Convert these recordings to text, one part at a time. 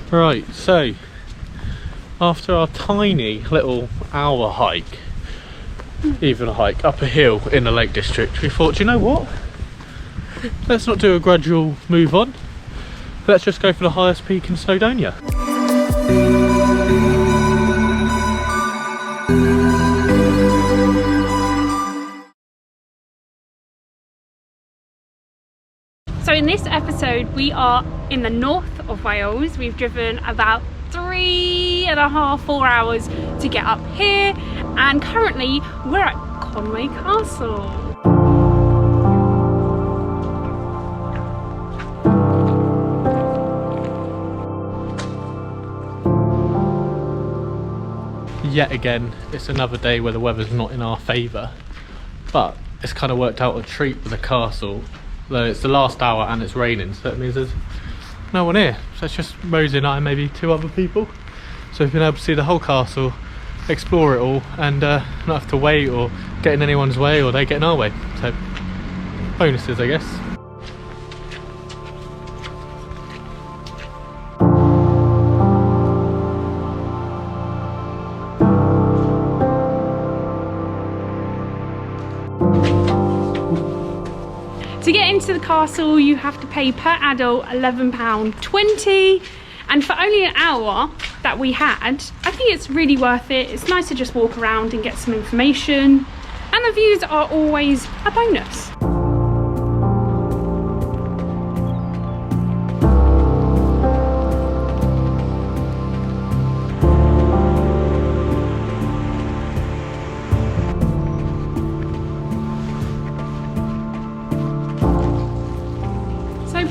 Right, so after our tiny little hour hike, even a hike up a hill in the Lake District, we thought, do you know what? Let's not do a gradual move on. Let's just go for the highest peak in Snowdonia. So in this episode, we are in the north of Wales. We've driven about 3.5–4 hours to get up here, and currently we're at Conway Castle. Yet again, it's another day where the weather's not in our favour, but it's kind of worked out a treat with the castle, though it's the last hour and it's raining, so it means there's no one here. So it's just Rosie and I and maybe 2 other people, so we've been able to see the whole castle, explore it all, and not have to wait or get in anyone's way or they get in our way. So bonuses, I guess. To get into the castle, you have to pay per adult £11.20, and for only an hour that we had, I think it's really worth it. It's nice to just walk around and get some information, and the views are always a bonus.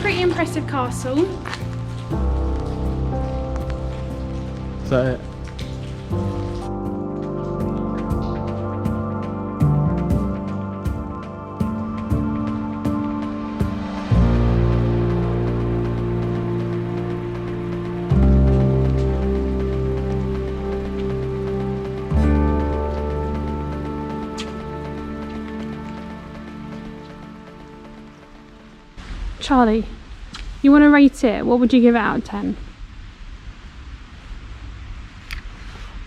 Pretty impressive castle. Is that it? Charlie, you want to rate it? What would you give it out of 10?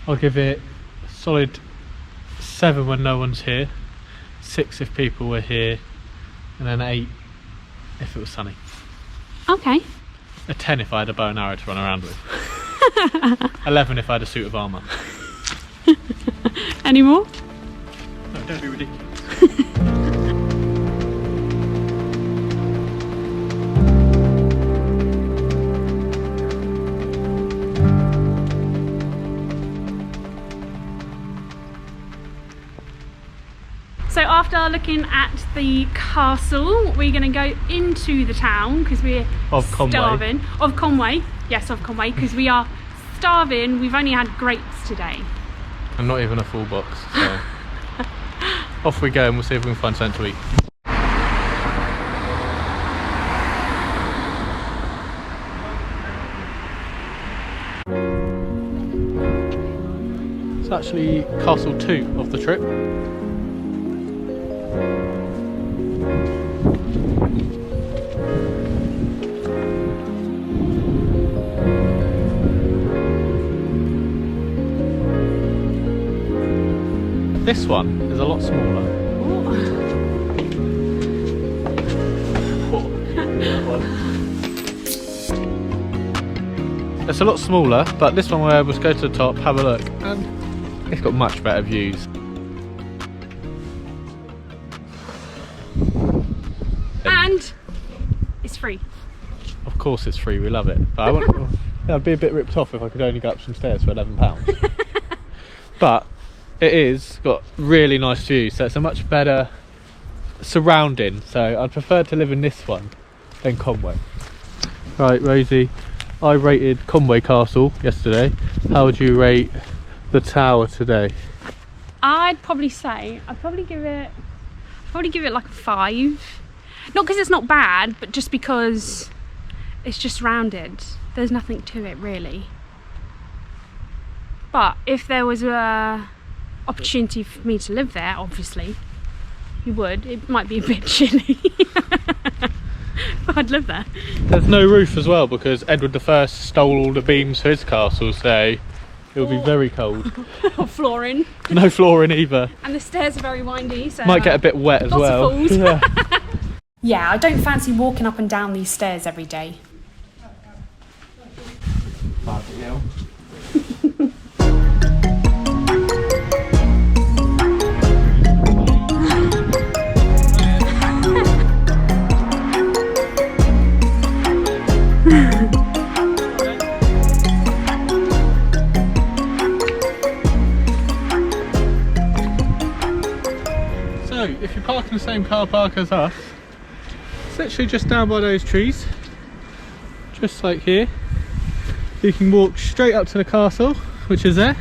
I'll give it a solid 7 when no one's here, 6 if people were here, and then 8 if it was sunny. Okay. A 10 if I had a bow and arrow to run around with. 11 if I had a suit of armour. Any more? No, don't be ridiculous. So after looking at the castle, we're going to go into the town because we're starving. Of Conway. Yes, of Conway, because we are starving. We've only had grapes today. And not even a full box, so off we go and we'll see if we can find something to eat. It's actually Castle 2 of the trip. This one is a lot smaller. It's a lot smaller, but this one we're able to go to the top, have a look, and it's got much better views. And it's free. Of course it's free, we love it. But I'd be a bit ripped off if I could only go up some stairs for £11. But it is got really nice views, so it's a much better surrounding. So I'd prefer to live in this one than Conway. Right, Rosie, I rated Conway Castle yesterday. How would you rate the tower today? I'd probably give it like a 5. Not because it's not bad, but just because it's just rounded. There's nothing to it really. But if there was a opportunity for me to live there, obviously you would. It might be a bit chilly. I'd live there. There's no roof as well because Edward I stole all the beams for his castle, so it will be very cold. Or flooring. No flooring either. And the stairs are very windy, so might get a bit wet as lots well. Of falls. Yeah. Yeah, I don't fancy walking up and down these stairs every day. So, if you park in the same car park as us, it's literally just down by those trees, just like here. You can walk straight up to the castle, which is there,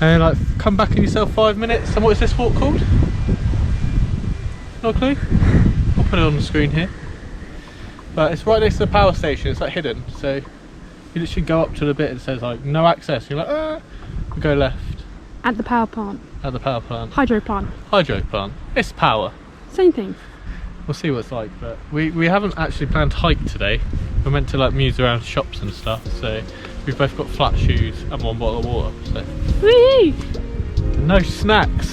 and like come back in yourself 5 minutes. And what is this walk called? No clue. I'll put it on the screen here. But it's right next to the power station. It's like hidden, so you literally go up to the bit that says like no access. You're like, you go left. At the power plant. At the power plant. Hydro plant. Hydro plant. It's power. Same thing. We'll see what it's like, but we haven't actually planned to hike today. We're meant to like muse around shops and stuff, so we've both got flat shoes and 1 bottle of water, so Whee! no snacks.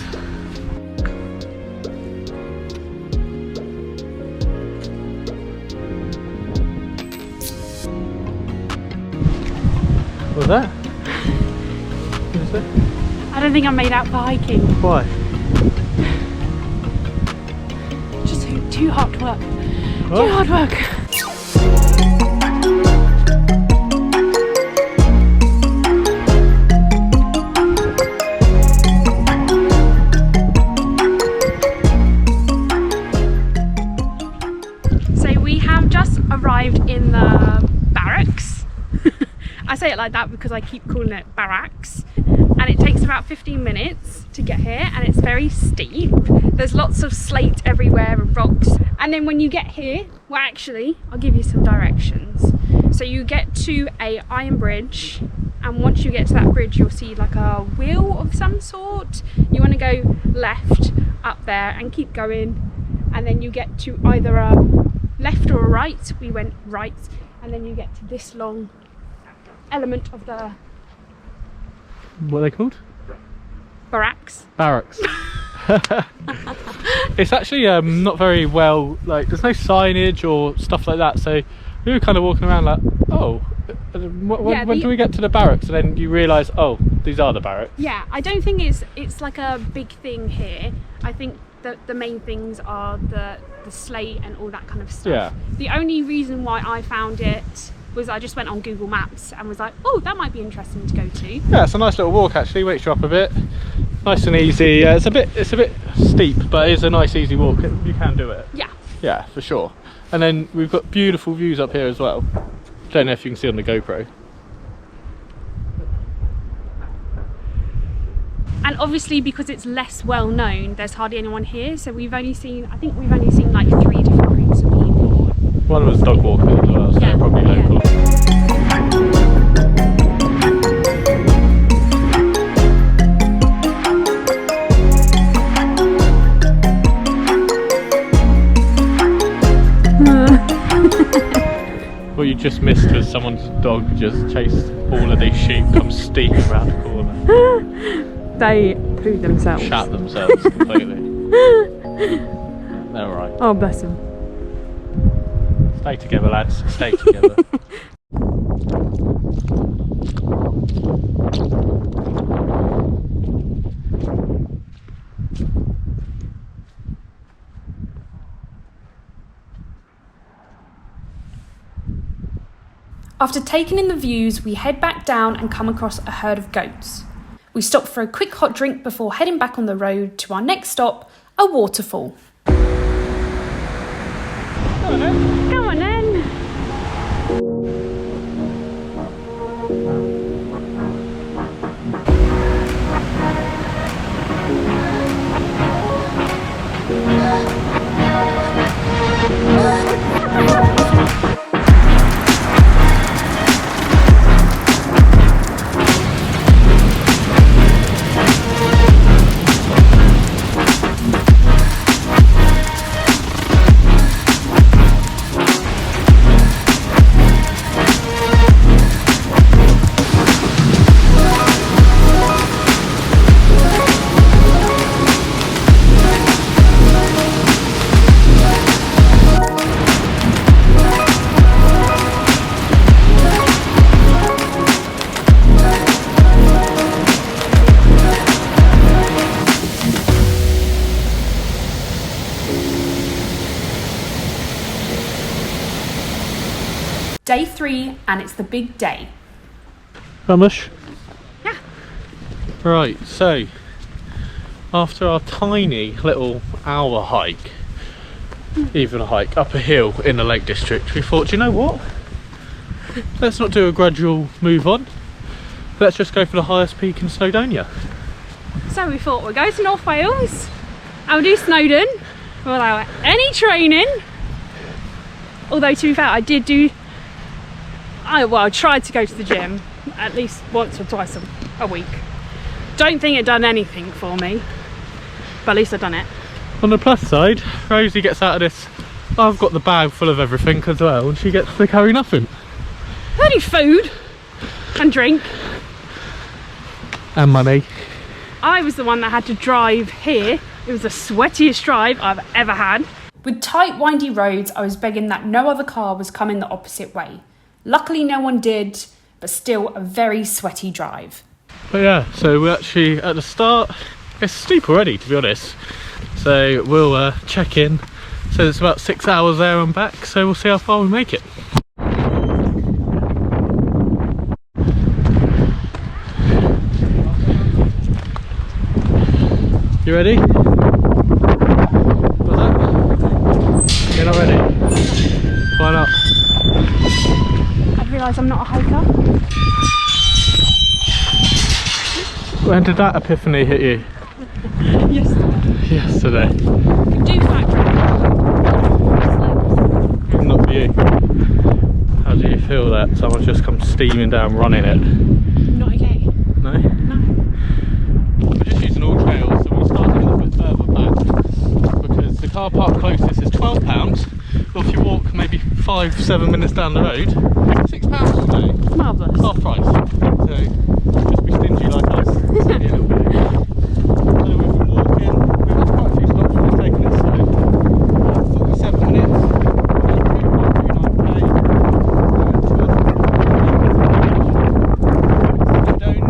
What was that? What was that? I don't think I'm made out for hiking. Why? Just too hard work. What? Too hard work. So we have just arrived in the barracks. I say it like that because I keep calling it barracks. And it takes about 15 minutes to get here, and it's very steep. There's lots of slate everywhere and rocks. And then when you get here, well actually, I'll give you some directions. So you get to a iron bridge, and once you get to that bridge, you'll see like a wheel of some sort. You want to go left up there and keep going, and then you get to either a left or a right. We went right, and then you get to this long element of the What are they called? barracks. Barracks. It's actually not very well, like there's no signage or stuff like that, so we were kind of walking around like, oh, when do we get to the barracks? And then you realise, oh, these are the barracks. Yeah, I don't think it's like a big thing here. I think that the main things are the slate and all that kind of stuff. Yeah. The only reason why I found it was I just went on Google Maps and was like, oh, that might be interesting to go to. Yeah, it's a nice little walk actually. Wakes you up a bit, nice and easy. It's a bit steep, but it's a nice easy walk. You can do it. Yeah. Yeah, for sure. And then we've got beautiful views up here as well. Don't know if you can see on the GoPro. And obviously because it's less well known, there's hardly anyone here. So I think we've only seen like 3 different groups of people. One was dog walking as well, so Yeah, they're probably yeah. local. What you just missed was someone's dog just chased all of these sheep, come steaming around the corner. They poo themselves. Shat themselves completely. They're alright. Oh, bless them. Stay together, lads. Stay together. After taking in the views, we head back down and come across a herd of goats. We stop for a quick hot drink before heading back on the road to our next stop, a waterfall. Come on then. 3 and it's the big day. Ramesh? Yeah. Right, so after our tiny little hour hike, even a hike up a hill in the Lake District, we thought, you know what? Let's not do a gradual move on. Let's just go for the highest peak in Snowdonia. So we thought we'll go to North Wales and we'll do Snowdon without any training. Although to be fair, I tried to go to the gym at least once or twice a week. Don't think it done anything for me, but at least I've done it. On the plus side, Rosie gets out of this, I've got the bag full of everything as well, and she gets to carry nothing. Only food and drink. And money. I was the one that had to drive here. It was the sweatiest drive I've ever had. With tight, windy roads, I was begging that no other car was coming the opposite way. Luckily no one did, but still a very sweaty drive. But yeah, so we're actually at the start. It's steep already, to be honest. So we'll check in. So it's about 6 hours there and back, so we'll see how far we make it. You ready? What's that? You're not ready? Why not? I've realised I'm not a hiker. When did that epiphany hit you? Yesterday. You do factory. Not for you. How do you feel that someone's just come steaming down running it? Not okay. No? No. We're just using all trails, so we'll start a little bit further back because the car park closest is £12. Well, if you walk maybe 5-7 minutes down the road, £6 today. Marvellous. Half price. So just be stingy like us. Save you a little bit. So we've been walking, we've had quite a few stops, we've taken it slow. 47 minutes, 2.39k. Snowdon,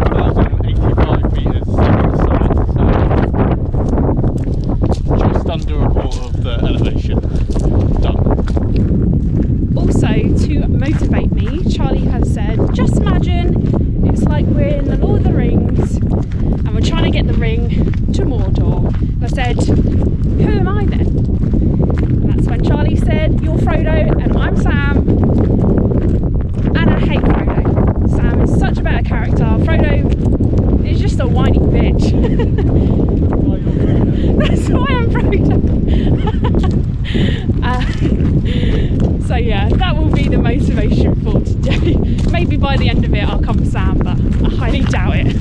1,085 metres south, so just under a quarter of the elevation. Done. Also, to motivate me, Charlie has said, just imagine it's like we're in the Lord of the Rings and we're trying to get the ring to Mordor. And I said, who am I then? And that's when Charlie said, you're Frodo and I'm Sam. And I hate Frodo. Sam is such a better character. Frodo is just a whiny bitch. That's why I'm Frodo. So yeah, that will be the motivation for today. Maybe by the end of it I'll come Sam, but I highly doubt it.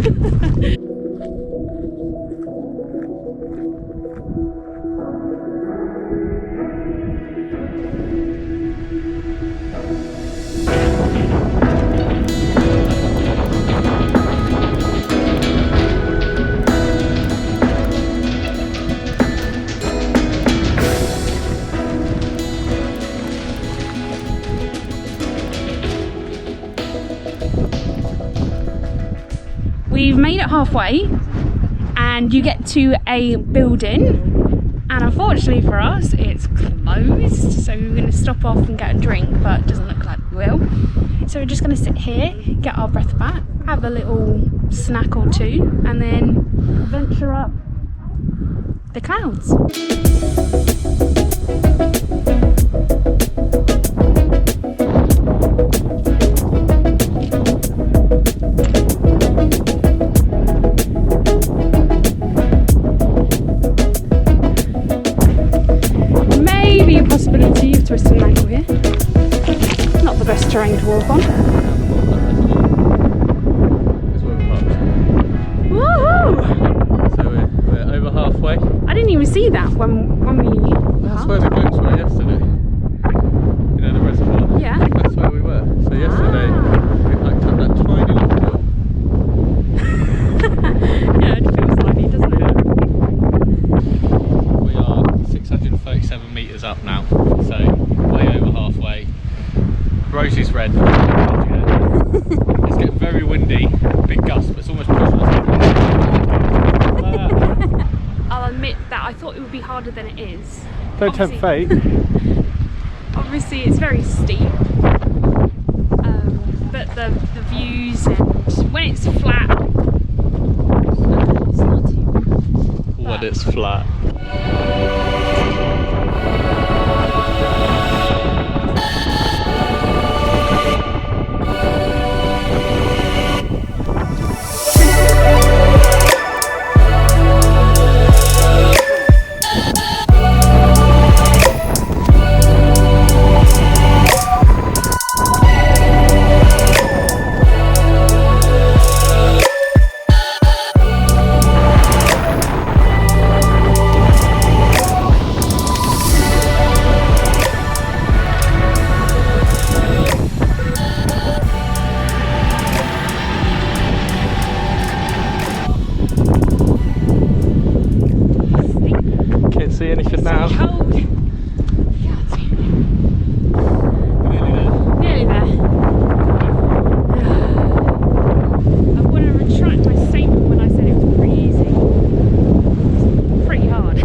We've made it halfway and you get to a building and unfortunately for us it's closed, so we're going to stop off and get a drink, but it doesn't look like we will. So we're just going to sit here, get our breath back, have a little snack or two and then venture up the clouds. Maybe a possibility of twisting an ankle here. Not the best terrain to walk on. Woohoo! So we're over halfway. I didn't even see that when we... That's where the goats were yesterday. You know, the reservoir? Yeah. That's where we were. So yesterday we hiked up that tiny little hill. Yeah, it feels like it, doesn't it? We are 637 metres up now, so way over halfway. Rosie's red. It's getting very windy, big gusts, but it's almost pushing us. I'll admit that I thought it would be harder than it is. Don't tempt fate. obviously it's very steep, but the views, and when it's flat, it's not too bad. When it's flat. See anything now? Cold. Can't see anything. Nearly there. I want to retract my statement when I said it was pretty easy. It's pretty hard.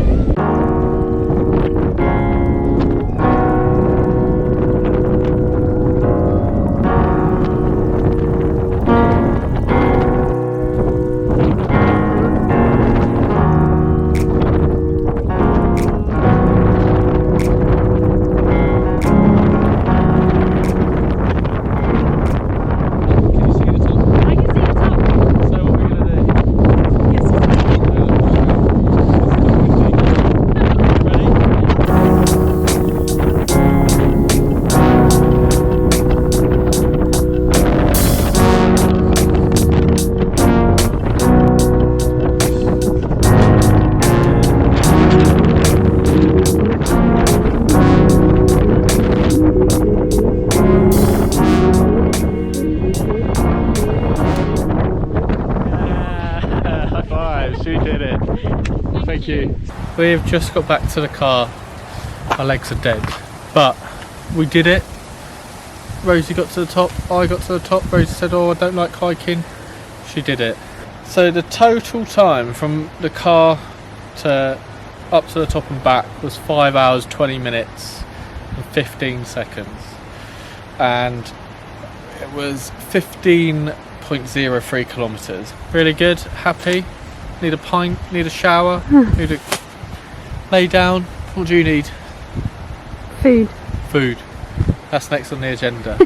She did it. Thank you. We've just got back to the car. Our legs are dead, but we did it. Rosie got to the top, I got to the top. Rosie said, oh, I don't like hiking. She did it. So the total time from the car to up to the top and back was 5 hours 20 minutes and 15 seconds, and it was 15.03 kilometers. Really good. Happy. Need a pint, need a shower, need to lay down. What do you need? Food. Food. That's next on the agenda.